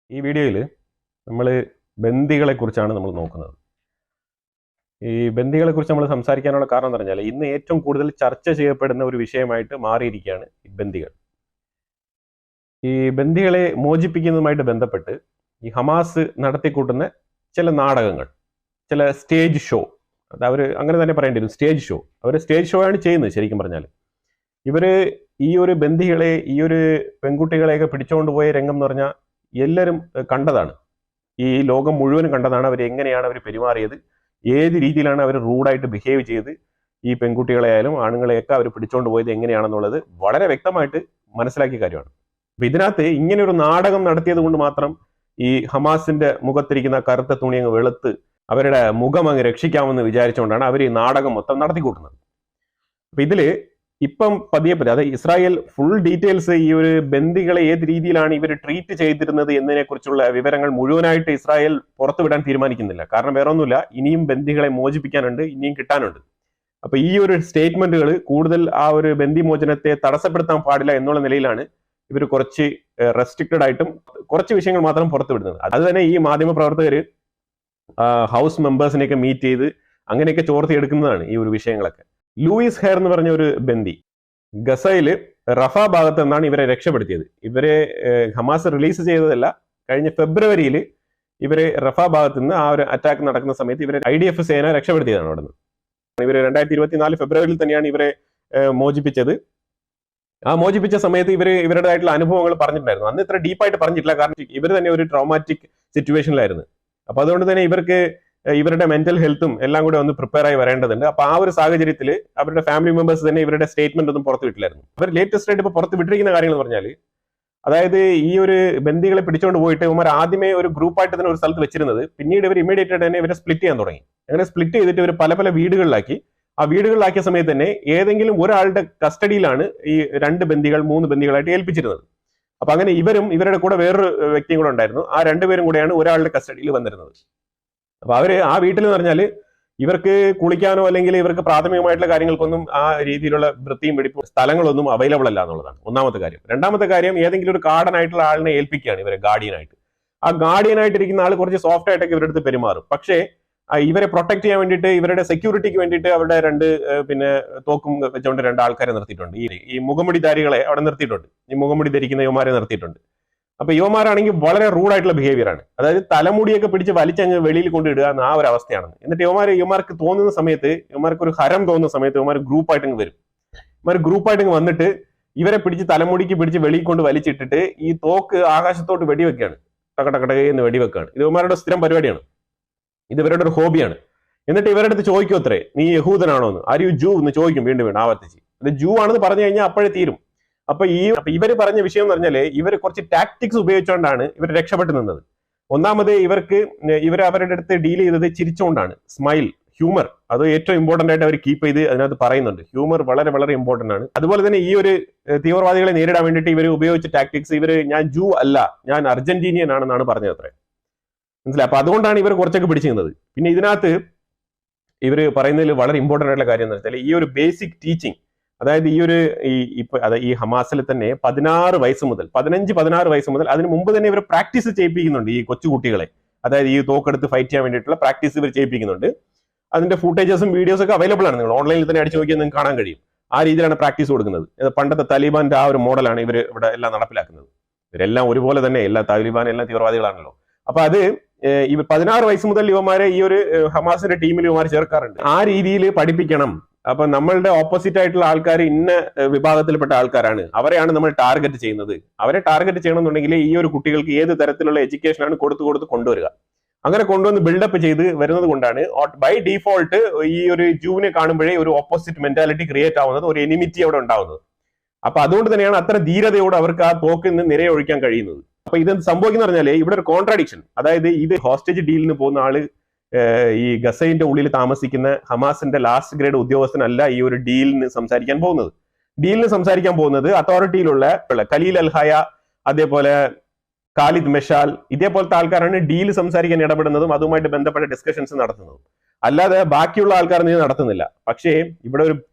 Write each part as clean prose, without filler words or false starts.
ഈ വീഡിയോയിൽ നമ്മൾ ബന്ദികളെക്കുറിച്ചാണ് നമ്മൾ നോക്കുന്നത്. ഈ ബന്ദികളെക്കുറിച്ച് നമ്മൾ സംസാരിക്കാനുള്ള കാരണം എന്ന് പറഞ്ഞാൽ ഇന്ന് ഏറ്റവും കൂടുതൽ ചർച്ച ചെയ്യപ്പെടുന്ന ഒരു വിഷയമായിട്ട് മാറിയിരിക്കുകയാണ് ഈ ബന്ദികൾ. ഈ ബന്ദികളെ മോചിപ്പിക്കുന്നതുമായിട്ട് ബന്ധപ്പെട്ട് ഈ ഹമാസ് നടത്തിക്കൂട്ടുന്ന ചില നാടകങ്ങൾ, ചില സ്റ്റേജ് ഷോ, അത് അവർ അങ്ങനെ തന്നെ പറയേണ്ടി വരും, സ്റ്റേജ് ഷോ. അവർ സ്റ്റേജ് ഷോ ആണ് ചെയ്യുന്നത്. ശരിക്കും പറഞ്ഞാൽ ഇവര് ഈ ഒരു ബന്ദികളെ, ഈ ഒരു പെൺകുട്ടികളെയൊക്കെ പിടിച്ചുകൊണ്ട് പോയ രംഗം എന്ന് പറഞ്ഞാൽ എല്ലാവരും കണ്ടതാണ്. ഈ ലോകം മുഴുവനും കണ്ടതാണ്. അവർ എങ്ങനെയാണ് അവർ പെരുമാറിയത്, ഏത് രീതിയിലാണ് അവർ റൂഡായിട്ട് ബിഹേവ് ചെയ്ത് ഈ പെൺകുട്ടികളെയായാലും ആണുങ്ങളെയൊക്കെ അവർ പിടിച്ചുകൊണ്ട് പോയത് എങ്ങനെയാണെന്നുള്ളത് വളരെ വ്യക്തമായിട്ട് മനസ്സിലാക്കിയ കാര്യമാണ്. അപ്പൊ ഇതിനകത്ത് ഇങ്ങനെ ഒരു നാടകം നടത്തിയത് കൊണ്ട് മാത്രം ഈ ഹമാസിന്റെ മുഖത്തിരിക്കുന്ന കറുത്ത തുണി അങ്ങ് വെളുത്ത് അവരുടെ മുഖം അങ്ങ് രക്ഷിക്കാമെന്ന് വിചാരിച്ചുകൊണ്ടാണ് അവർ ഈ നാടകം മൊത്തം നടത്തിക്കൂട്ടുന്നത്. അപ്പൊ ഇതില് ഇപ്പം പതിയെ അതായത് ഇസ്രായേൽ ഫുൾ ഡീറ്റെയിൽസ്, ഈ ഒരു ബന്ദികളെ ഏത് രീതിയിലാണ് ഇവർ ട്രീറ്റ് ചെയ്തിരുന്നത് എന്നതിനെ കുറിച്ചുള്ള വിവരങ്ങൾ മുഴുവനായിട്ട് ഇസ്രായേൽ പുറത്തുവിടാൻ തീരുമാനിക്കുന്നില്ല. കാരണം വേറെ ഒന്നുമില്ല, ഇനിയും ബന്ദികളെ മോചിപ്പിക്കാനുണ്ട്, ഇനിയും കിട്ടാനുണ്ട്. അപ്പൊ ഈ ഒരു സ്റ്റേറ്റ്മെന്റുകൾ കൂടുതൽ ആ ഒരു ബന്ദി മോചനത്തെ തടസ്സപ്പെടുത്താൻ പാടില്ല എന്നുള്ള നിലയിലാണ് ഇവർ കുറച്ച് റെസ്ട്രിക്റ്റഡ് ആയിട്ടും കുറച്ച് വിഷയങ്ങൾ മാത്രം പുറത്തുവിടുന്നത്. അത് തന്നെ ഈ മാധ്യമ പ്രവർത്തകര് ഹൗസ് മെമ്പേഴ്സിനെയൊക്കെ മീറ്റ് ചെയ്ത് അങ്ങനെയൊക്കെ ചോർത്തിയെടുക്കുന്നതാണ് ഈ ഒരു വിഷയങ്ങളൊക്കെ. ലൂയിസ് ഹെയർ എന്ന് പറഞ്ഞ ഒരു ബന്ദി ഗസയില് റഫ ഭാഗത്ത് നിന്നാണ് ഇവരെ രക്ഷപ്പെടുത്തിയത്. ഇവരെ ഹമാസ് റിലീസ് ചെയ്തതല്ല, കഴിഞ്ഞ ഫെബ്രുവരിയിൽ ഇവരെ റഫ ഭാഗത്ത് നിന്ന് ആ ഒരു അറ്റാക്ക് നടക്കുന്ന സമയത്ത് ഇവരെ IDF സേന രക്ഷപ്പെടുത്തിയതാണ് അവിടെ നിന്ന്. ഇവര് 2024 ഫെബ്രുവരിയിൽ തന്നെയാണ് ഇവരെ മോചിപ്പിച്ചത്. ആ മോചിപ്പിച്ച സമയത്ത് ഇവരുടേതായിട്ടുള്ള അനുഭവങ്ങൾ പറഞ്ഞിട്ടുണ്ടായിരുന്നു. അന്ന് ഇത്ര ഡീപ്പായിട്ട് പറഞ്ഞിട്ടില്ല, കാരണം ഇവർ തന്നെ ഒരു ട്രോമാറ്റിക് സിറ്റുവേഷനിലായിരുന്നു. അപ്പൊ അതുകൊണ്ട് തന്നെ ഇവർക്ക് ഇവരുടെ മെന്റൽ ഹെൽത്തും എല്ലാം കൂടെ ഒന്ന് പ്രിപ്പയർ ആയി വരേണ്ടതുണ്ട്. അപ്പൊ ആ ഒരു സാഹചര്യത്തിൽ അവരുടെ ഫാമിലി മെമ്പേഴ്സ് തന്നെ ഇവരുടെ സ്റ്റേറ്റ്മെന്റ് ഒന്നും പുറത്തു വിട്ടില്ലായിരുന്നു. അവർ ലേറ്റസ്റ്റ് ആയിട്ട് ഇപ്പൊ പുറത്ത് വിട്ടിരിക്കുന്ന കാര്യങ്ങൾ എന്ന് പറഞ്ഞാൽ, അതായത് ഈ ഒരു ബന്ദികളെ പിടിച്ചുകൊണ്ട് പോയിട്ട് ഇവർ ആദ്യമേ ഒരു ഗ്രൂപ്പായിട്ട് തന്നെ ഒരു സ്ഥലത്ത് വെച്ചിരുന്നത്, പിന്നീട് ഇവർ ഇമ്മീഡിയറ്റ് ആയിട്ട് തന്നെ ഇവരെ സ്പ്ലിറ്റ് ചെയ്യാൻ തുടങ്ങി. അങ്ങനെ സ്പ്ലിറ്റ് ചെയ്തിട്ട് ഇവർ പല പല വീടുകളിലാക്കി. ആ വീടുകളിലാക്കിയ സമയത്ത് തന്നെ ഏതെങ്കിലും ഒരാളുടെ കസ്റ്റഡിയിലാണ് ഈ 2 ബന്ദികൾ 3 ബന്ദികളായിട്ട് ഏൽപ്പിച്ചിരുന്നത്. അപ്പൊ അങ്ങനെ ഇവരുടെ കൂടെ വേറൊരു വ്യക്തിയും കൂടെ ഉണ്ടായിരുന്നു. ആ 2 പേരും കൂടെയാണ് ഒരാളുടെ കസ്റ്റഡിയിൽ വന്നിരുന്നത്. അപ്പൊ അവര് ആ വീട്ടിൽ എന്ന് പറഞ്ഞാൽ ഇവർക്ക് കുളിക്കാനോ അല്ലെങ്കിൽ ഇവർക്ക് പ്രാഥമികമായിട്ടുള്ള കാര്യങ്ങൾക്കൊന്നും ആ രീതിയിലുള്ള വൃത്തിയും വെടിപ്പും സ്ഥലങ്ങളൊന്നും അവൈലബിൾ അല്ല എന്നുള്ളതാണ് ഒന്നാമത്തെ കാര്യം. രണ്ടാമത്തെ കാര്യം, ഏതെങ്കിലും ഒരു ഗാർഡനായിട്ടുള്ള ആളിനെ ഏൽപ്പിക്കുകയാണ് ഇവരെ ഗാർഡിയനായിട്ട്. ആ ഗാർഡിയനായിട്ടിരിക്കുന്ന ആൾ കുറച്ച് സോഫ്റ്റ് ആയിട്ടൊക്കെ ഇവരുടെ അടുത്ത് പെരുമാറും. പക്ഷേ ഇവരെ പ്രൊട്ടക്ട് ചെയ്യാൻ വേണ്ടിയിട്ട്, ഇവരുടെ സെക്യൂരിറ്റിക്ക് വേണ്ടിയിട്ട് അവരുടെ 2 തോക്കും വെച്ചുകൊണ്ട് 2 ആൾക്കാരെ നിർത്തിയിട്ടുണ്ട്. ഈ മുഖമുടിധാരികളെ അവിടെ നിർത്തിയിട്ടുണ്ട്. ഈ മുഖമുടി ധരിക്കുന്ന യുവമാരെ നിർത്തിയിട്ടുണ്ട്. അപ്പൊ യുവമാരാണെങ്കിൽ വളരെ റൂഡായിട്ടുള്ള ബിഹേവിയർ ആണ്. അതായത് തലമുടിയൊക്കെ പിടിച്ച് വലിച്ചങ്ങ് വെളിയിൽ കൊണ്ടിടുക എന്ന ആ ഒരു അവസ്ഥയാണ്. എന്നിട്ട് യുവമാർക്ക് തോന്നുന്ന സമയത്ത്, യുവമാർക്ക് ഒരു ഹരം തോന്നുന്ന സമയത്ത് യുവമാർ ഗ്രൂപ്പായിട്ടങ്ങ് വരും. ഇവർ ഗ്രൂപ്പായിട്ടങ്ങ് വന്നിട്ട് ഇവരെ പിടിച്ച് തലമുടിക്ക് പിടിച്ച് വെളിയിൽ കൊണ്ട് വലിച്ചിട്ടിട്ട് ഈ തോക്ക് ആകാശത്തോട്ട് വെടിവെക്കുകയാണ്. ടകടകടകയെന്ന് വെടിവെക്കുകയാണ്. ഇത് യുവമാരുടെ സ്ഥിരം പരിപാടിയാണ്. ഇത് ഇവരുടെ ഒരു ഹോബിയാണ്. എന്നിട്ട് ഇവരുടെ അടുത്ത് ചോദിക്കും അത്രേ, നീ യഹൂദനാണോ എന്ന്, ആർ യു ജൂ എന്ന് ചോദിക്കും വീണ്ടും ആവർത്തിച്ച്. അത് ജൂ ആണെന്ന് പറഞ്ഞു കഴിഞ്ഞാൽ അപ്പോഴേ തീരും. അപ്പൊ ഇവർ പറഞ്ഞ വിഷയം എന്ന് പറഞ്ഞാല് ഇവർ കുറച്ച് ടാക്ടിക്സ് ഉപയോഗിച്ചുകൊണ്ടാണ് ഇവർ രക്ഷപ്പെട്ടു നിന്നത്. ഒന്നാമത് ഇവർ അവരുടെ അടുത്ത് ഡീൽ ചെയ്തത് ചിരിച്ചുകൊണ്ടാണ്. സ്മൈൽ, ഹ്യൂമർ, അത് ഏറ്റവും ഇമ്പോർട്ടന്റ് ആയിട്ട് അവർ കീപ്പ് ചെയ്ത് അതിനകത്ത് പറയുന്നുണ്ട്. ഹ്യൂമർ വളരെ വളരെ ഇമ്പോർട്ടന്റ് ആണ്. അതുപോലെ തന്നെ ഈ ഒരു തീവ്രവാദികളെ നേരിടാൻ വേണ്ടിയിട്ട് ഇവർ ഉപയോഗിച്ച ടാക്ടിക്സ്, ഞാൻ ജൂ അല്ല, ഞാൻ അർജന്റീനിയൻ ആണെന്നാണ് പറഞ്ഞത് അത്രേ. മനസ്സിലായി? അപ്പൊ അതുകൊണ്ടാണ് ഇവർ കുറച്ചൊക്കെ പിടിച്ചിരുന്നത്. പിന്നെ ഇതിനകത്ത് ഇവർ പറയുന്നതിൽ വളരെ ഇമ്പോർട്ടന്റ് ആയിട്ടുള്ള കാര്യം എന്ന് വെച്ചാൽ ഈ ഒരു ബേസിക് ടീച്ചിങ്, അതായത് ഈ ഹമാസിൽ തന്നെ 16 വയസ്സ് മുതൽ 15-16 വയസ്സ് മുതൽ അതിന് മുമ്പ് തന്നെ ഇവർ പ്രാക്ടീസ് ചെയ്യിപ്പിക്കുന്നുണ്ട് ഈ കൊച്ചുകുട്ടികളെ. അതായത് ഈ തോക്കെടുത്ത് ഫൈറ്റ് ചെയ്യാൻ വേണ്ടിയിട്ടുള്ള പ്രാക്ടീസ് ഇവർ ചെയ്യിപ്പിക്കുന്നുണ്ട്. അതിന്റെ ഫുട്ടേജസും വീഡിയോസും ഒക്കെ അവൈലബിൾ ആണ്. നിങ്ങൾ ഓൺലൈനിൽ തന്നെ അടിച്ചു നോക്കിയാൽ നിങ്ങൾക്ക് കാണാൻ കഴിയും. ആ രീതിയിലാണ് പ്രാക്ടീസ് കൊടുക്കുന്നത്. പണ്ടത്തെ താലിബാന്റെ ആ ഒരു മോഡലാണ് ഇവർ ഇവിടെ എല്ലാം നടപ്പിലാക്കുന്നത്. ഇവരെല്ലാം ഒരുപോലെ തന്നെ, എല്ലാ താലിബാൻ എല്ലാം തീവ്രവാദികളാണല്ലോ. അപ്പൊ അത് 16 വയസ്സ് മുതൽ യുവമാരെ ഈ ഒരു ഹമാസിന്റെ ടീമിൽ യുവമാർ ചേർക്കാറുണ്ട്. ആ രീതിയിൽ പഠിപ്പിക്കണം. അപ്പൊ നമ്മളുടെ ഓപ്പോസിറ്റ് ആയിട്ടുള്ള ആൾക്കാർ ഇന്ന വിഭാഗത്തിൽപ്പെട്ട ആൾക്കാരാണ്, അവരെയാണ് നമ്മൾ ടാർഗറ്റ് ചെയ്യുന്നത്. അവരെ ടാർഗറ്റ് ചെയ്യണമെന്നുണ്ടെങ്കിൽ ഈ ഒരു കുട്ടികൾക്ക് ഏത് തരത്തിലുള്ള എഡ്യൂക്കേഷനാണ് കൊടുത്ത് കൊണ്ടുവരിക. അങ്ങനെ കൊണ്ടുവന്ന് ബിൽഡപ്പ് ചെയ്ത് വരുന്നത് കൊണ്ടാണ് ബൈ ഡീഫോൾട്ട് ഈ ഒരു ജൂവിനെ കാണുമ്പോഴേ ഒരു ഓപ്പോസിറ്റ് മെന്റാലിറ്റി ക്രിയേറ്റ് ആവുന്നത്, ഒരു എനിമിറ്റി അവിടെ ഉണ്ടാവുന്നത്. അപ്പൊ അതുകൊണ്ട് തന്നെയാണ് അത്ര ധീരതയോട് അവർക്ക് ആ തോക്കിൽ നിന്ന് നിരയൊഴിക്കാൻ കഴിയുന്നത്. അപ്പൊ ഇത് സംഭവിക്കുന്ന പറഞ്ഞാല് ഇവിടെ ഒരു കോൺട്രാഡിക്ഷൻ, അതായത് ഇത് ഹോസ്റ്റേജ് ഡീലിന് പോകുന്ന ആള് ഈ ഗസയിന്റെ ഉള്ളിൽ താമസിക്കുന്ന ഹമാസിന്റെ ലാസ്റ്റ് ഗ്രേഡ് ഉദ്യോഗസ്ഥനല്ല ഈ ഒരു ഡീലിന് സംസാരിക്കാൻ പോകുന്നത്. ഡീലിന് സംസാരിക്കാൻ പോകുന്നത് അതോറിറ്റിയിലുള്ള ഖലീൽ അൽഹയ, അതേപോലെ ഖാലിദ് മെഷാൽ, ഇതേപോലത്തെ ആൾക്കാരാണ് ഡീൽ സംസാരിക്കാൻ ഇടപെടുന്നതും അതുമായിട്ട് ബന്ധപ്പെട്ട ഡിസ്കഷൻസ് നടത്തുന്നതും. അല്ലാതെ ബാക്കിയുള്ള ആൾക്കാർ ഇത് നടത്തുന്നില്ല. പക്ഷേ ഇവിടെ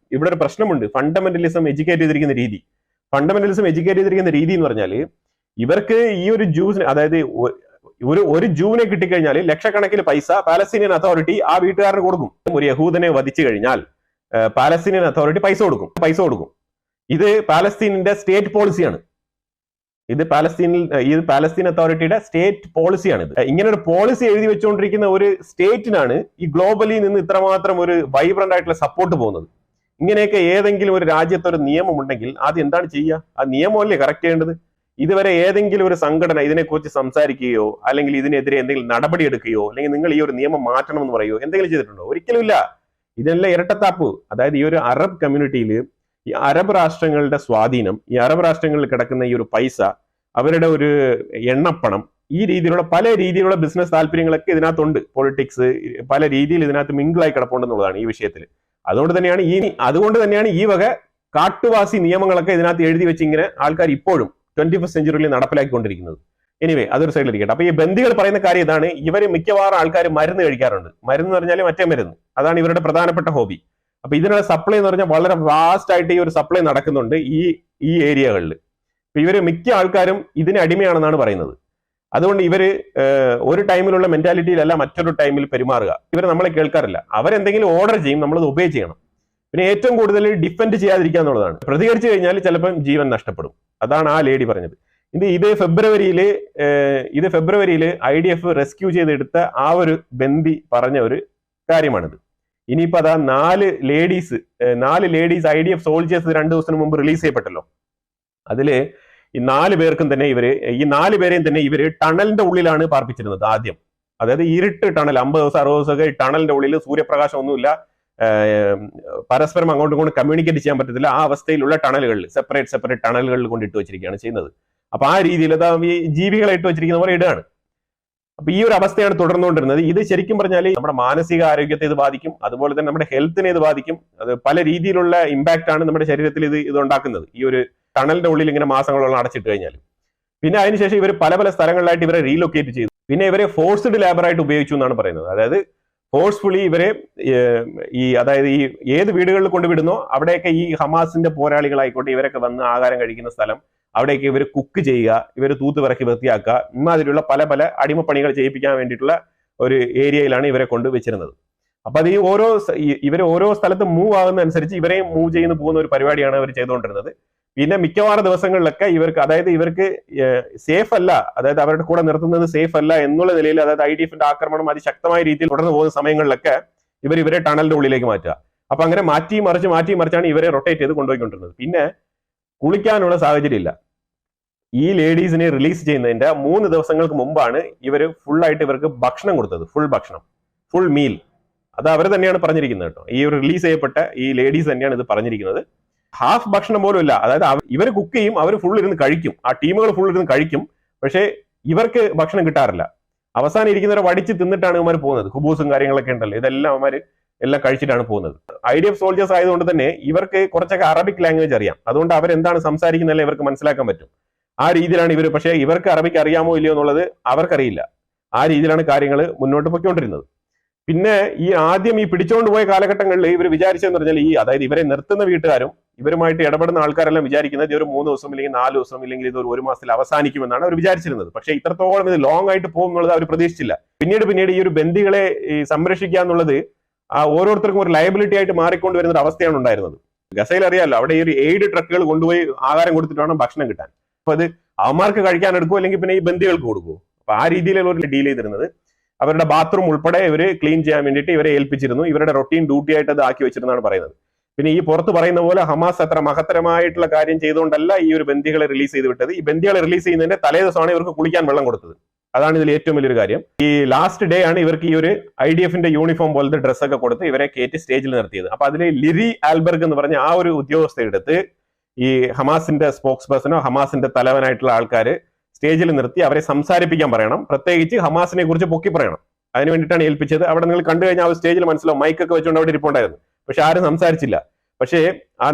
ഒരു പ്രശ്നമുണ്ട്. ഫണ്ടമെന്റലിസം എഡ്യൂക്കേറ്റ് ചെയ്തിരിക്കുന്ന രീതി എന്ന് പറഞ്ഞാൽ ഇവർക്ക് ഈ ഒരു ജ്യൂസിന്, അതായത് ഒരു ജൂവിനെ കിട്ടിക്കഴിഞ്ഞാൽ ലക്ഷക്കണക്കിന് പൈസ പാലസ്തീനിയൻ അതോറിറ്റി ആ വീട്ടുകാരന് കൊടുക്കും. ഒരു യഹൂദനെ വധിച്ചു കഴിഞ്ഞാൽ പാലസ്തീനിയൻ അതോറിറ്റി പൈസ കൊടുക്കും. ഇത് പാലസ്തീനിന്റെ സ്റ്റേറ്റ് പോളിസിയാണ്. ഇത് പാലസ്തീൻ അതോറിറ്റിയുടെ സ്റ്റേറ്റ് പോളിസിയാണ്. ഇങ്ങനെ ഒരു പോളിസി എഴുതി വെച്ചുകൊണ്ടിരിക്കുന്ന ഒരു സ്റ്റേറ്റിനാണ് ഈ ഗ്ലോബലിൽ നിന്ന് ഇത്രമാത്രം ഒരു വൈബ്രന്റ് ആയിട്ടുള്ള സപ്പോർട്ട് പോകുന്നത്. ഇങ്ങനെയൊക്കെ ഏതെങ്കിലും ഒരു രാജ്യത്ത് ഒരു നിയമം ഉണ്ടെങ്കിൽ ആദ്യം എന്താണ് ചെയ്യുക? ആ നിയമമല്ലേ കറക്റ്റ് ചെയ്യേണ്ടത്? ഇതുവരെ ഏതെങ്കിലും ഒരു സംഘടന ഇതിനെക്കുറിച്ച് സംസാരിക്കുകയോ അല്ലെങ്കിൽ ഇതിനെതിരെ എന്തെങ്കിലും നടപടി എടുക്കുകയോ അല്ലെങ്കിൽ നിങ്ങൾ ഈ ഒരു നിയമം മാറ്റണം എന്ന് പറയുകയോ എന്തെങ്കിലും ചെയ്തിട്ടുണ്ടോ? ഒരിക്കലും ഇല്ല. ഇതെല്ലാം ഇരട്ടത്താപ്പ്. അതായത് ഈ ഒരു അറബ് കമ്മ്യൂണിറ്റിയിൽ ഈ അറബ് രാഷ്ട്രങ്ങളുടെ സ്വാധീനം, ഈ അറബ് രാഷ്ട്രങ്ങളിൽ കിടക്കുന്ന ഈ ഒരു പൈസ, അവരുടെ ഒരു എണ്ണപ്പണം, ഈ രീതിയിലുള്ള പല രീതിയിലുള്ള ബിസിനസ് താല്പര്യങ്ങളൊക്കെ ഇതിനകത്തുണ്ട്. പൊളിറ്റിക്സ് പല രീതിയിൽ ഇതിനകത്ത് മിങ്കിളായി കിടപ്പുണ്ടെന്നുള്ളതാണ് ഈ വിഷയത്തിൽ. അതുകൊണ്ട് തന്നെയാണ് ഈ വക കാട്ടുവാസി നിയമങ്ങളൊക്കെ ഇതിനകത്ത് എഴുതി വെച്ച് ഇങ്ങനെ ആൾക്കാർ ഇപ്പോഴും 21st സെഞ്ചുറിയിൽ നടപ്പിലാക്കിക്കൊണ്ടിരിക്കുന്നത്. എനിവേ, അതൊരു സൈഡിലിരിക്കട്ടെ. അപ്പൊ ഈ ബന്ദികൾ പറയുന്ന കാര്യം ഇതാണ്: ഇവർ മിക്കവാറും ആൾക്കാർ മരുന്ന് കഴിക്കാറുണ്ട്. മരുന്ന് പറഞ്ഞാൽ മറ്റേ മരുന്ന്, അതാണ് ഇവരുടെ പ്രധാനപ്പെട്ട ഹോബി. അപ്പൊ ഇതിനുള്ള സപ്ലൈ എന്ന് പറഞ്ഞാൽ വളരെ വാസ്റ്റ് ആയിട്ട് ഈ ഒരു സപ്ലൈ നടക്കുന്നുണ്ട് ഈ ഏരിയകളിൽ. അപ്പൊ ഇവര് മിക്ക ആൾക്കാരും ഇതിന് അടിമയാണെന്നാണ് പറയുന്നത്. അതുകൊണ്ട് ഇവര് ഒരു ടൈമിലുള്ള മെന്റാലിറ്റിയിലല്ല മറ്റൊരു ടൈമിൽ പെരുമാറുക. ഇവർ നമ്മളെ കേൾക്കാറില്ല. അവരെന്തെങ്കിലും ഓർഡർ ചെയ്യും, നമ്മളത് ഒബേ ചെയ്യണം. പിന്നെ ഏറ്റവും കൂടുതൽ ഡിഫെൻഡ് ചെയ്യാതിരിക്കുക എന്നുള്ളതാണ്. പ്രതികരിച്ചു കഴിഞ്ഞാൽ ചിലപ്പം ജീവൻ നഷ്ടപ്പെടും. അതാണ് ആ ലേഡി പറഞ്ഞത്. ഇത് ഫെബ്രുവരിയിൽ IDF റെസ്ക്യൂ ചെയ്തെടുത്ത ആ ഒരു ബന്ദി പറഞ്ഞ ഒരു കാര്യമാണിത്. ഇനിയിപ്പോ അതാ 4 ലേഡീസ് IDF സോൾജേഴ്സ് 2 ദിവസത്തിന് മുമ്പ് റിലീസ് ചെയ്യപ്പെട്ടല്ലോ. അതില് ഈ 4 പേർക്കും തന്നെ ഈ 4 പേരെയും തന്നെ ഇവര് ടണലിന്റെ ഉള്ളിലാണ് പാർപ്പിച്ചിരുന്നത് ആദ്യം. അതായത് ഇരുട്ട് ടണൽ, 50 ദിവസം 60 ദിവസമൊക്കെ ടണലിന്റെ ഉള്ളിൽ സൂര്യപ്രകാശം ഒന്നുമില്ല, പരസ്പരം അങ്ങോട്ടും ഇങ്ങോട്ടും കമ്മ്യൂണിക്കേറ്റ് ചെയ്യാൻ പറ്റത്തില്ല. ആ അവസ്ഥയിലുള്ള ടണലുകളിൽ സെപ്പറേറ്റ് ടണലുകളിൽ കൊണ്ട് ഇട്ട് വെച്ചിരിക്കുകയാണ് ചെയ്യുന്നത്. അപ്പൊ ആ രീതിയിൽ അതാ ഈ ജീവികളെ ഇട്ട് വെച്ചിരിക്കുന്ന പോലെ ഇടുകയാണ്. അപ്പൊ ഈ ഒരു അവസ്ഥയാണ് തുടർന്നുകൊണ്ടിരുന്നത്. ഇത് ശരിക്കും പറഞ്ഞാൽ നമ്മുടെ മാനസിക ആരോഗ്യത്തെ ഇത് ബാധിക്കും, അതുപോലെ തന്നെ നമ്മുടെ ഹെൽത്തിനെ ഇത് ബാധിക്കും. അത് പല രീതിയിലുള്ള ഇമ്പാക്റ്റ് ആണ് നമ്മുടെ ശരീരത്തിൽ ഇത് ഉണ്ടാക്കുന്നത്, ഈ ഒരു ടണലിന്റെ ഉള്ളിൽ ഇങ്ങനെ മാസങ്ങളോളം അടച്ചിട്ട് കഴിഞ്ഞാൽ. പിന്നെ അതിനുശേഷം ഇവർ പല സ്ഥലങ്ങളിലായിട്ട് ഇവരെ റീലൊക്കേറ്റ് ചെയ്തു. പിന്നെ ഇവരെ ഫോഴ്സ്ഡ് ലേബറായിട്ട് ഉപയോഗിച്ചു എന്നാണ് പറയുന്നത്. അതായത് ഫോഴ്സ്ഫുള്ളി ഇവരെ അതായത് ഈ ഏത് വീടുകളിൽ കൊണ്ടുവിടുന്നോ അവിടെയൊക്കെ ഈ ഹമാസിന്റെ പോരാളികളായിക്കോട്ടെ ഇവരൊക്കെ വന്ന് ആഹാരം കഴിക്കുന്ന സ്ഥലം, അവിടേക്ക് ഇവർ കുക്ക് ചെയ്യുക, ഇവർ തൂത്തുപിറക്കി വൃത്തിയാക്കുക, ഇമാതിരിയുള്ള പല അടിമപ്പണികൾ ചെയ്യിപ്പിക്കാൻ വേണ്ടിയിട്ടുള്ള ഒരു ഏരിയയിലാണ് ഇവരെ കൊണ്ടുവച്ചിരുന്നത്. അപ്പൊ അത് ഇവർ ഓരോ സ്ഥലത്ത് മൂവ് ആകുന്ന അനുസരിച്ച് ഇവരെയും മൂവ് ചെയ്യുന്ന പോകുന്ന ഒരു പരിപാടിയാണ് അവർ ചെയ്തുകൊണ്ടിരുന്നത്. പിന്നെ മിക്കവാറും ദിവസങ്ങളിലൊക്കെ ഇവർക്ക് സേഫ് അല്ല, അതായത് അവരുടെ കൂടെ നിർത്തുന്നത് സേഫ് അല്ല എന്നുള്ള നിലയിൽ, അതായത് IDFന്റെ ആക്രമണം അതിശക്തമായ രീതിയിൽ തുടർന്ന് പോകുന്ന സമയങ്ങളിലൊക്കെ ഇവരെ ടണലിന്റെ ഉള്ളിലേക്ക് മാറ്റുക. അപ്പൊ അങ്ങനെ മാറ്റി മറിച്ചാണ് ഇവരെ റൊട്ടേറ്റ് ചെയ്ത് കൊണ്ടുപോയിക്കൊണ്ടിരുന്നത്. പിന്നെ കുളിക്കാനുള്ള സാഹചര്യം ഇല്ല. ഈ ലേഡീസിനെ റിലീസ് ചെയ്യുന്നതിന്റെ 3 ദിവസങ്ങൾക്ക് മുമ്പാണ് ഫുള്ളായിട്ട് ഇവർക്ക് ഭക്ഷണം കൊടുത്തത്. Full meal. അത് അവർ തന്നെയാണ് പറഞ്ഞിരിക്കുന്നത് കേട്ടോ. ഈ റിലീസ് ചെയ്യപ്പെട്ട ഈ ലേഡീസ് തന്നെയാണ് ഇത് പറഞ്ഞിരിക്കുന്നത്. ഹാഫ് ഭക്ഷണം പോലും ഇല്ല. അതായത് ഇവർ കുക്ക് ചെയ്യും, അവർ ഫുൾ ഇരുന്ന് കഴിക്കും, ആ ടീമുകൾ ഫുൾ ഇരുന്ന് കഴിക്കും. പക്ഷേ ഇവർക്ക് ഭക്ഷണം കിട്ടാറില്ല. അവസാനം ഇരിക്കുന്നവരെ വടിച്ച് തിന്നിട്ടാണ് ഇവന്മാർ പോകുന്നത്. കുബൂസും കാര്യങ്ങളൊക്കെ ഉണ്ടല്ലോ, ഇതെല്ലാം അവന്മാര് എല്ലാം കഴിച്ചിട്ടാണ് പോകുന്നത്. IDF സോൾജേഴ്സ് ആയതുകൊണ്ട് തന്നെ ഇവർക്ക് കുറച്ചൊക്കെ അറബിക് ലാംഗ്വേജ് അറിയാം. അതുകൊണ്ട് അവരെന്താണ് സംസാരിക്കുന്നതല്ലേ ഇവർക്ക് മനസ്സിലാക്കാൻ പറ്റും. ആ രീതിയിലാണ് ഇവർ. പക്ഷേ ഇവർക്ക് അറബിക്ക് അറിയാമോ ഇല്ലയോ എന്നുള്ളത് അവർക്കറിയില്ല. ആ രീതിയിലാണ് കാര്യങ്ങൾ മുന്നോട്ട് പൊയ്ക്കൊണ്ടിരുന്നത്. പിന്നെ ആദ്യം പിടിച്ചുകൊണ്ട് പോയ കാലഘട്ടങ്ങളിൽ ഇവർ വിചാരിച്ചെന്ന് പറഞ്ഞാൽ അതായത് ഇവരെ നിർത്തുന്ന വീട്ടുകാരും ഇവരുമായിട്ട് ഇടപെടുന്ന ആൾക്കാരെല്ലാം വിചാരിക്കുന്നത് ഒരു 3 ദിവസം അല്ലെങ്കിൽ 4 ദിവസം ഇല്ലെങ്കിൽ ഇത് ഒരു മാസത്തിൽ അവസാനിക്കുമെന്നാണ് അവർ വിചാരിച്ചിരുന്നത്. പക്ഷേ ഇത്രത്തോളം ഇത് ലോങ് ആയിട്ട് പോകും എന്നുള്ളത് അവർ പ്രതീക്ഷിച്ചില്ല. പിന്നീട് ഈ ഒരു ബന്ദികളെ സംരക്ഷിക്കുക എന്നുള്ളത് ഓരോരുത്തർക്കും ഒരു ലയബിലിറ്റി ആയിട്ട് മാറിക്കൊണ്ടുവരുന്ന ഒരു അവസ്ഥയാണ് ഉണ്ടായിരുന്നത്. ഗസയിൽ അറിയാമല്ലോ, അവിടെ ഈ ഒരു എയ്ഡ് ട്രക്കുകൾ കൊണ്ടുപോയി ആഹാരം കൊടുത്തിട്ട് വേണം ഭക്ഷണം കിട്ടാൻ. അപ്പൊ അത് അവന്മാർക്ക് കഴിക്കാൻ എടുക്കുമോ അല്ലെങ്കിൽ പിന്നെ ഈ ബന്ദികൾക്ക് കൊടുക്കുമോ? അപ്പൊ ആ രീതിയിലുള്ള ഒരു ഡീൽ ചെയ്തിരുന്നത്. അവരുടെ ബാത്റൂം ഉൾപ്പെടെ ഇവര് ക്ലീൻ ചെയ്യാൻ വേണ്ടിയിട്ട് ഇവരെ ഏൽപ്പിച്ചിരുന്നു. ഇവരുടെ റൊട്ടീൻ ഡ്യൂട്ടി ആയിട്ട് അത് ആക്കി വെച്ചിരുന്നാണ് പറയുന്നത്. പിന്നെ ഈ പുറത്ത് പറയുന്ന പോലെ ഹമാസ് അത്ര മഹത്തരമായിട്ടുള്ള കാര്യം ചെയ്തുകൊണ്ടല്ല ഈ ഒരു ബന്ദികളെ റിലീസ് ചെയ്ത് വിട്ടത്. ഈ ബന്ദികളെ റിലീസ് ചെയ്യുന്നതിന്റെ തലേ ദിവസമാണ് ഇവർക്ക് കുളിക്കാൻ വെള്ളം കൊടുത്തത്. അതാണ് ഇതിൽ ഏറ്റവും വലിയൊരു കാര്യം. ഈ ലാസ്റ്റ് ഡേ ആണ് ഇവർക്ക് ഈ ഒരു IDFന്റെ യൂണിഫോം പോലത്തെ ഡ്രസ്സൊക്കെ കൊടുത്ത് ഇവരെ കയറ്റി സ്റ്റേജിൽ നിർത്തിയത്. അപ്പൊ അതിൽ ലിരി ആൽബർഗ് എന്ന് പറഞ്ഞ ആ ഒരു ഉദ്യോഗസ്ഥ എടുത്ത് ഈ ഹമാസിന്റെ സ്പോക്സ് പേഴ്സണോ ഹമാസിന്റെ തലവനായിട്ടുള്ള ആൾക്കാർ സ്റ്റേജിൽ നിർത്തി അവരെ സംസാരിപ്പിക്കാൻ പറയണം. പ്രത്യേകിച്ച് ഹമാസിനെ കുറിച്ച് പൊക്കി പറയണം. അതിന് വേണ്ടിയിട്ടാണ് ഏൽപ്പിച്ചത്. അവിടെ നിങ്ങൾ കണ്ടു കഴിഞ്ഞാൽ ആ സ്റ്റേജിൽ മനസ്സിലാവും, മൈക്കൊക്കെ വെച്ചുകൊണ്ട് അവിടെ ഇരിപ്പുണ്ടായിരുന്നു. പക്ഷെ ആരും സംസാരിച്ചില്ല. പക്ഷേ ആ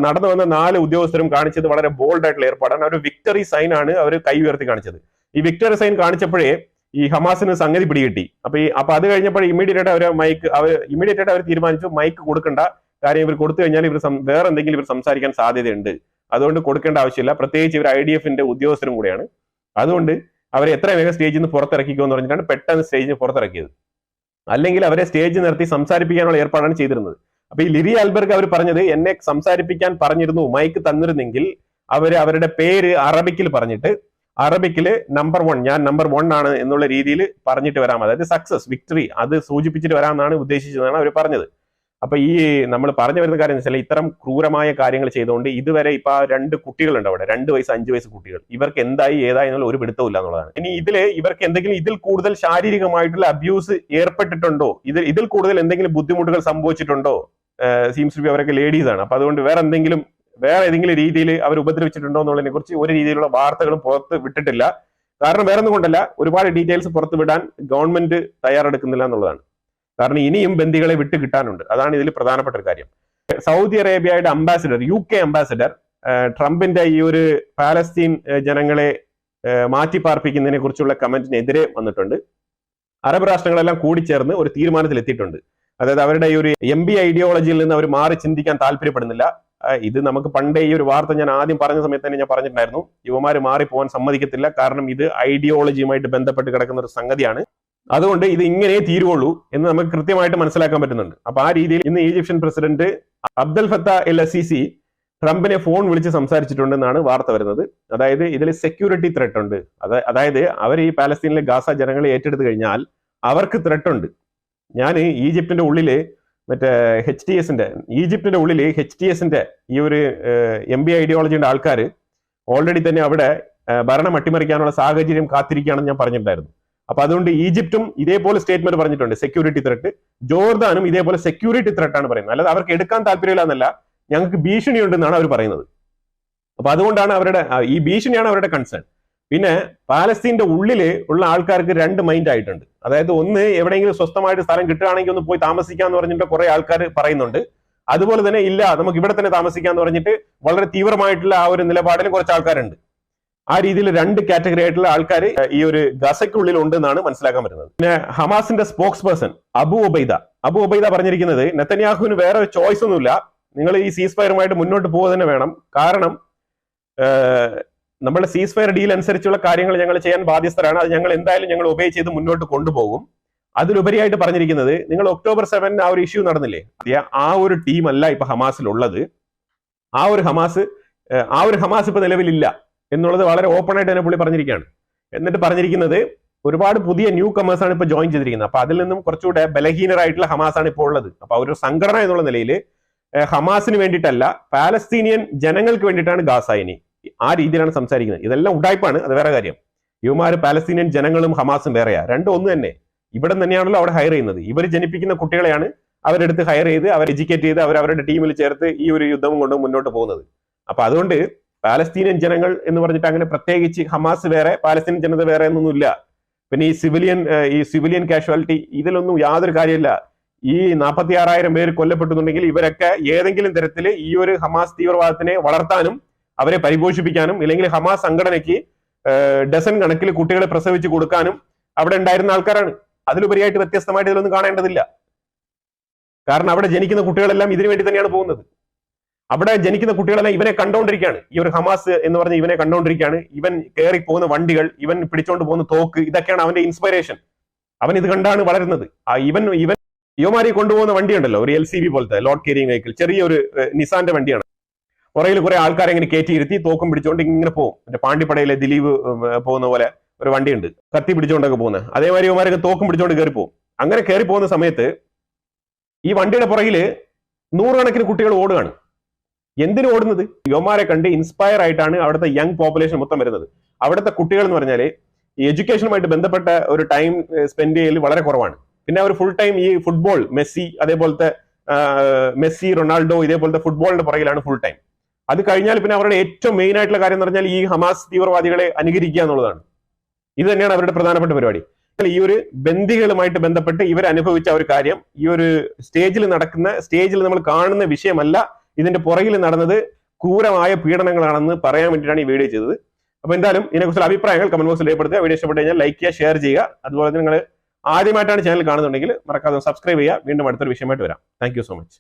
നടന്നു വന്ന 4 ഉദ്യോഗസ്ഥരും കാണിച്ചത് വളരെ ബോൾഡ് ആയിട്ടുള്ള ഏർപ്പാടാണ്. ഒരു വിക്ടറി സൈൻ ആണ് അവർ കൈ ഉയർത്തി കാണിച്ചത്. ഈ വിക്ടറി സൈൻ കാണിച്ചപ്പോഴേ ഈ ഹമാസിന് സംഗതി പിടികിട്ടി. അപ്പൊ അത് കഴിഞ്ഞപ്പോഴേ ഇമ്മീഡിയറ്റ് ആയിട്ട് അവർ തീരുമാനിച്ചു മൈക്ക് കൊടുക്കേണ്ട കാര്യം. ഇവർ കൊടുത്തു കഴിഞ്ഞാൽ വേറെ എന്തെങ്കിലും ഇവർ സംസാരിക്കാൻ സാധ്യതയുണ്ട്. അതുകൊണ്ട് കൊടുക്കേണ്ട ആവശ്യമില്ല. പ്രത്യേകിച്ച് ഇവർ IDFന്റെ ഉദ്യോഗസ്ഥരും കൂടെയാണ്. അതുകൊണ്ട് അവരെ എത്രയും വേഗം സ്റ്റേജിൽ നിന്ന് പുറത്തിറക്കിക്കോ എന്ന് പറഞ്ഞിട്ടാണ് പെട്ടെന്ന് സ്റ്റേജിന് പുറത്തിറക്കിയത്. അല്ലെങ്കിൽ അവരെ സ്റ്റേജ് നിർത്തി സംസാരിപ്പിക്കാനുള്ള ഏർപ്പാടാണ് ചെയ്തിരുന്നത്. അപ്പൊ ഈ ലിറി ആൽബർഗ് അവർ പറഞ്ഞത്, എന്നെ സംസാരിപ്പിക്കാൻ പറഞ്ഞിരുന്നു, മൈക്ക് തന്നിരുന്നെങ്കിൽ അവരുടെ പേര് അറബിക്കിൽ പറഞ്ഞിട്ട് അറബിക്കില് നമ്പർ 1, ഞാൻ നമ്പർ 1 ആണ് എന്നുള്ള രീതിയിൽ പറഞ്ഞിട്ട് വരാം, അതായത് സക്സസ്, വിക്ടറി അത് സൂചിപ്പിച്ചിട്ട് വരാമെന്നാണ് ഉദ്ദേശിച്ചതെന്നാണ് അവർ പറഞ്ഞത്. അപ്പൊ ഈ നമ്മൾ പറഞ്ഞു വരുന്ന കാര്യം എന്ന് വെച്ചാൽ ഇത്തരം ക്രൂരമായ കാര്യങ്ങൾ ചെയ്തുകൊണ്ട് ഇതുവരെ ഇപ്പൊ 2 കുട്ടികളുണ്ട് അവിടെ, 2 വയസ്സ് 5 വയസ്സ് കുട്ടികൾ. ഇവർക്ക് എന്തായി ഏതായി എന്നുള്ള ഒരു പിടുത്തവും ഇല്ല എന്നുള്ളതാണ്. ഇനി ഇവർക്ക് എന്തെങ്കിലും ഇതിൽ കൂടുതൽ ശാരീരികമായിട്ടുള്ള അബ്യൂസ് ഏർപ്പെട്ടിട്ടുണ്ടോ, ഇതിൽ കൂടുതൽ എന്തെങ്കിലും ബുദ്ധിമുട്ടുകൾ സംഭവിച്ചിട്ടുണ്ടോ? സീംസ് ടു ബി അവരൊക്കെ ലേഡീസ് ആണ്. അപ്പൊ അതുകൊണ്ട് വേറെ ഏതെങ്കിലും രീതിയിൽ അവർ ഉപദ്രവിച്ചിട്ടുണ്ടോ എന്നുള്ളതിനെ കുറിച്ച് ഒരു രീതിയിലുള്ള വാർത്തകളും പുറത്ത് വിട്ടിട്ടില്ല. കാരണം വേറെ ഒന്നും കൊണ്ടല്ല, ഒരുപാട് ഡീറ്റെയിൽസ് പുറത്ത് വിടാൻ ഗവൺമെന്റ് തയ്യാറെടുക്കുന്നില്ല എന്നുള്ളതാണ്. കാരണം ഇനിയും ബന്ദികളെ വിട്ട് കിട്ടാനുണ്ട്. അതാണ് ഇതിൽ പ്രധാനപ്പെട്ട ഒരു കാര്യം. സൗദി അറേബ്യയുടെ അംബാസിഡർ, UK അംബാസിഡർ, ട്രംപിന്റെ ഈ ഒരു പാലസ്തീൻ ജനങ്ങളെ മാറ്റിപ്പാർപ്പിക്കുന്നതിനെ കുറിച്ചുള്ള കമന്റിനെതിരെ വന്നിട്ടുണ്ട്. അറബ് രാഷ്ട്രങ്ങളെല്ലാം കൂടിച്ചേർന്ന് ഒരു തീരുമാനത്തിൽ എത്തിയിട്ടുണ്ട്. അതായത് അവരുടെ ഈ ഒരു MB ഐഡിയോളജിയിൽ നിന്ന് അവർ മാറി ചിന്തിക്കാൻ താല്പര്യപ്പെടുന്നില്ല. ഇത് നമുക്ക് പണ്ടേ ഈ ഒരു വാർത്ത ഞാൻ ആദ്യം പറഞ്ഞ സമയത്ത് തന്നെ ഞാൻ പറഞ്ഞിട്ടുണ്ടായിരുന്നു, യുവമാര് മാറിപ്പോകാൻ സമ്മതിക്കത്തില്ല. കാരണം ഇത് ഐഡിയോളജിയുമായിട്ട് ബന്ധപ്പെട്ട് കിടക്കുന്ന ഒരു സംഗതിയാണ്. അതുകൊണ്ട് ഇത് ഇങ്ങനെ തീരുവുള്ളൂ എന്ന് നമുക്ക് കൃത്യമായിട്ട് മനസ്സിലാക്കാൻ പറ്റുന്നുണ്ട്. അപ്പൊ ആ രീതിയിൽ ഇന്ന് Egyptian president Abdel Fattah L Assisi ട്രംപിനെ ഫോൺ വിളിച്ച് സംസാരിച്ചിട്ടുണ്ടെന്നാണ് വാർത്ത വരുന്നത്. അതായത് ഇതിൽ സെക്യൂരിറ്റി ത്രെട്ട് ഉണ്ട്. അതായത് അവർ ഈ പാലസ്തീനിലെ ഗാസ ജനങ്ങളെ ഏറ്റെടുത്തു കഴിഞ്ഞാൽ അവർക്ക് ത്രെട്ട് ഉണ്ട്. ഞാൻ ഈജിപ്തിന്റെ ഉള്ളില് ഈജിപ്തിന്റെ ഉള്ളിൽ HTSന്റെ ഈ ഒരു MB ഐഡിയോളജിയുടെ ആൾക്കാർ ഓൾറെഡി തന്നെ അവിടെ ഭരണം അട്ടിമറിക്കാനുള്ള സാഹചര്യം കാത്തിരിക്കുകയാണെന്ന് ഞാൻ പറഞ്ഞിട്ടുണ്ടായിരുന്നു. അപ്പൊ അതുകൊണ്ട് ഈജിപ്തും ഇതേപോലെ സ്റ്റേറ്റ്മെന്റ് പറഞ്ഞിട്ടുണ്ട്, സെക്യൂരിറ്റി ത്രെട്ട്. ജോർദാനും ഇതേപോലെ സെക്യൂരിറ്റി ത്രെട്ടാണ് പറയുന്നത്. അല്ലാതെ അവർക്ക് എടുക്കാൻ താല്പര്യമില്ല എന്നല്ല, ഞങ്ങൾക്ക് ഭീഷണിയുണ്ടെന്നാണ് അവർ പറയുന്നത്. അപ്പൊ അതുകൊണ്ടാണ് ഈ ഭീഷണിയാണ് അവരുടെ കൺസേൺ. പിന്നെ പാലസ്തീന്റെ ഉള്ളില് ഉള്ള ആൾക്കാർക്ക് 2 മൈൻഡ് ആയിട്ടുണ്ട്. അതായത് ഒന്ന്, എവിടെയെങ്കിലും സ്വസ്ഥമായിട്ട് സ്ഥലം കിട്ടുകയാണെങ്കിൽ ഒന്ന് പോയി താമസിക്കാന്ന് പറഞ്ഞിട്ട് കുറെ ആൾക്കാർ പറയുന്നുണ്ട്. അതുപോലെ തന്നെ ഇല്ല, നമുക്ക് ഇവിടെ തന്നെ താമസിക്കാന്ന് പറഞ്ഞിട്ട് വളരെ തീവ്രമായിട്ടുള്ള ആ ഒരു നിലപാടിൽ കുറച്ച് ആൾക്കാരുണ്ട്. ആ രീതിയിൽ 2 കാറ്റഗറി ആയിട്ടുള്ള ആൾക്കാർ ഈ ഒരു ഗസയ്ക്കുള്ളിൽ ഉണ്ടെന്നാണ് മനസ്സിലാക്കാൻ പറ്റുന്നത്. പിന്നെ ഹമാസിന്റെ സ്പോക്സ് പേഴ്സൺ അബു ഒബൈദ പറഞ്ഞിരിക്കുന്നത്, നെതന്യാഹുവിന് വേറെ ചോയ്സ് ഒന്നുമില്ല, നിങ്ങൾ ഈ സീസ് ഫയറുമായിട്ട് മുന്നോട്ട് പോകുക തന്നെ വേണം. കാരണം നമ്മുടെ സീസ് ഫയർ ഡീൽ അനുസരിച്ചുള്ള കാര്യങ്ങൾ ഞങ്ങൾ ചെയ്യാൻ ബാധ്യസ്ഥരാണ്. അത് ഞങ്ങൾ ഒബേ ചെയ്ത് മുന്നോട്ട് കൊണ്ടുപോകും. അതിലുപരിയായിട്ട് പറഞ്ഞിരിക്കുന്നത്, നിങ്ങൾ October 7 ആ ഒരു ഇഷ്യൂ നടന്നില്ലേ, ആ ഒരു ടീം അല്ല ഇപ്പൊ ഹമാസിലുള്ളത്. ആ ഒരു ഹമാസ് ഇപ്പൊ നിലവിലില്ല എന്നുള്ളത് വളരെ ഓപ്പൺ ആയിട്ട് തന്നെ പുള്ളി പറഞ്ഞിരിക്കുകയാണ്. എന്നിട്ട് പറഞ്ഞിരിക്കുന്നത്, ഒരുപാട് പുതിയ ന്യൂ കമേഴ്സ് ആണ് ഇപ്പൊ ജോയിൻ ചെയ്തിരിക്കുന്നത്. അപ്പൊ അതിൽ നിന്നും കുറച്ചുകൂടെ ബലഹീനരായിട്ടുള്ള ഹമാസ് ആണ് ഇപ്പോൾ ഉള്ളത്. അപ്പൊ ഒരു സംഘടന എന്നുള്ള നിലയിൽ ഹമാസിന് വേണ്ടിയിട്ടല്ല, പാലസ്തീനിയൻ ജനങ്ങൾക്ക് വേണ്ടിയിട്ടാണ് ഗാസ. ഇനി ആ രീതിയിലാണ് സംസാരിക്കുന്നത്. ഇതെല്ലാം ഉടായ്പാണ്, അത് വേറെ കാര്യം. ഇവന്മാര് പാലസ്തീനിയൻ ജനങ്ങളും ഹമാസും വേറെയാ, രണ്ടും ഒന്ന് തന്നെ. ഇവിടെ തന്നെയാണല്ലോ അവിടെ ഹയർ ചെയ്യുന്നത്. ഇവർ ജനിപ്പിക്കുന്ന കുട്ടികളെയാണ് അവരെടുത്ത് ഹയർ ചെയ്ത് അവർ എഡ്യൂക്കേറ്റ് ചെയ്ത് അവരുടെ ടീമിൽ ചേർത്ത് ഈ ഒരു യുദ്ധം കൊണ്ട് മുന്നോട്ട് പോകുന്നത്. അപ്പൊ അതുകൊണ്ട് പാലസ്തീനിയൻ ജനങ്ങൾ എന്ന് പറഞ്ഞിട്ട് അങ്ങനെ പ്രത്യേകിച്ച് ഹമാസ് വേറെ പാലസ്തീൻ ജനത വേറെ എന്നൊന്നുമില്ല. പിന്നെ ഈ സിവിലിയൻ കാഷ്വാലിറ്റി ഇതിലൊന്നും യാതൊരു കാര്യമില്ല. ഈ 46,000 പേര് കൊല്ലപ്പെട്ടുന്നുണ്ടെങ്കിൽ ഇവരൊക്കെ ഏതെങ്കിലും തരത്തിൽ ഈ ഒരു ഹമാസ് തീവ്രവാദത്തിനെ വളർത്താനും അവരെ പരിപോഷിപ്പിക്കാനും ഇല്ലെങ്കിൽ ഹമാസ് സംഘടനയ്ക്ക് ഡസൻ കണക്കിൽ കുട്ടികളെ പ്രസവിച്ച് കൊടുക്കാനും അവിടെ ഉണ്ടായിരുന്ന ആൾക്കാരാണ്. അതിലുപരിയായിട്ട് വ്യത്യസ്തമായിട്ട് ഇതിലൊന്നും കാണേണ്ടതില്ല. കാരണം അവിടെ ജനിക്കുന്ന കുട്ടികളെല്ലാം ഇതിനു വേണ്ടി തന്നെയാണ് പോകുന്നത്. അവിടെ ജനിക്കുന്ന കുട്ടികളെല്ലാം ഇവനെ കണ്ടുകൊണ്ടിരിക്കുകയാണ്. ഈ ഒരു ഹമാസ് എന്ന് പറഞ്ഞ ഇവനെ കണ്ടുകൊണ്ടിരിക്കുകയാണ്. ഇവൻ കയറി പോകുന്ന വണ്ടികൾ, ഇവൻ പിടിച്ചോണ്ട് പോകുന്ന തോക്ക്, ഇതൊക്കെയാണ് അവന്റെ ഇൻസ്പിറേഷൻ. അവൻ ഇത് കണ്ടാണ് വളരുന്നത്. യുവമാരി കൊണ്ടുപോകുന്ന വണ്ടിയുണ്ടല്ലോ, ഒരു LCV പോലത്തെ ലോഡ് ക്യാരിങ് വെഹിക്കിൾ, ചെറിയൊരു നിസാന്റെ വണ്ടിയാണ്. പുറയിൽ കുറെ ആൾക്കാരെ ഇങ്ങനെ കയറ്റിയിരുത്തി തോക്കും പിടിച്ചോണ്ട് ഇങ്ങനെ പോകും. മറ്റേ പാണ്ടിപ്പടയിലെ ദിലീപ് പോകുന്ന പോലെ ഒരു വണ്ടിയുണ്ട്, കത്തി പിടിച്ചോണ്ടൊക്കെ പോകുന്നത്. അതേമാതിരി യുവമാരൊക്കെ തോക്കും പിടിച്ചോണ്ട് കയറി പോകും. അങ്ങനെ കയറി പോകുന്ന സമയത്ത് ഈ വണ്ടിയുടെ പുറകില് 100 കണക്കിന് കുട്ടികൾ ഓടുകയാണ്. എന്തിനു ഓടുന്നത്? യുവമാരെ കണ്ട് ഇൻസ്പയർ ആയിട്ടാണ് അവിടുത്തെ യങ് പോപ്പുലേഷൻ മൊത്തം വരുന്നത്. അവിടുത്തെ കുട്ടികൾ എന്ന് പറഞ്ഞാല് ഈ എഡ്യൂക്കേഷനുമായിട്ട് ബന്ധപ്പെട്ട ഒരു ടൈം സ്പെൻഡ് ചെയ്യൽ വളരെ കുറവാണ്. പിന്നെ അവർ ഫുൾ ടൈം ഈ ഫുട്ബോൾ, മെസ്സി, റൊണാൾഡോ ഇതേപോലത്തെ ഫുട്ബോളിന്റെ പുറകിലാണ് ഫുൾ ടൈം. അത് കഴിഞ്ഞാൽ പിന്നെ അവരുടെ ഏറ്റവും മെയിൻ ആയിട്ടുള്ള കാര്യം എന്ന് പറഞ്ഞാൽ ഈ ഹമാസ് തീവ്രവാദികളെ അനുകരിക്കുക എന്നുള്ളതാണ്. ഇത് തന്നെയാണ് അവരുടെ പ്രധാനപ്പെട്ട പരിപാടി. ഈ ഒരു ബന്ദികളുമായിട്ട് ബന്ധപ്പെട്ട് ഇവർ അനുഭവിച്ച ഒരു കാര്യം ഈ ഒരു സ്റ്റേജിൽ നമ്മൾ കാണുന്ന വിഷയമല്ല. ഇതിന്റെ പുറകിൽ നടന്നത് ക്രൂരമായ പീഡനങ്ങളാണെന്ന് പറയാൻ വേണ്ടിയിട്ടാണ് ഈ വീഡിയോ ചെയ്തത്. അപ്പൊ എന്തായാലും ഇതിനെക്കുറിച്ചുള്ള അഭിപ്രായങ്ങൾ കമന്റ് ബോക്സിൽ രേഖപ്പെടുത്തുക. വീഡിയോ ഇഷ്ടപ്പെട്ട് കഴിഞ്ഞാൽ ലൈക്ക് ചെയ്യുക, ഷെയർ ചെയ്യുക. അതുപോലെ തന്നെ നിങ്ങൾ ആദ്യമായിട്ടാണ് ചാനൽ കാണുന്നുണ്ടെങ്കിൽ മറക്കാതെ സബ്സ്ക്രൈബ് ചെയ്യുക. വീണ്ടും അടുത്തൊരു വിഷയമായിട്ട് വരാം. Thank you so much.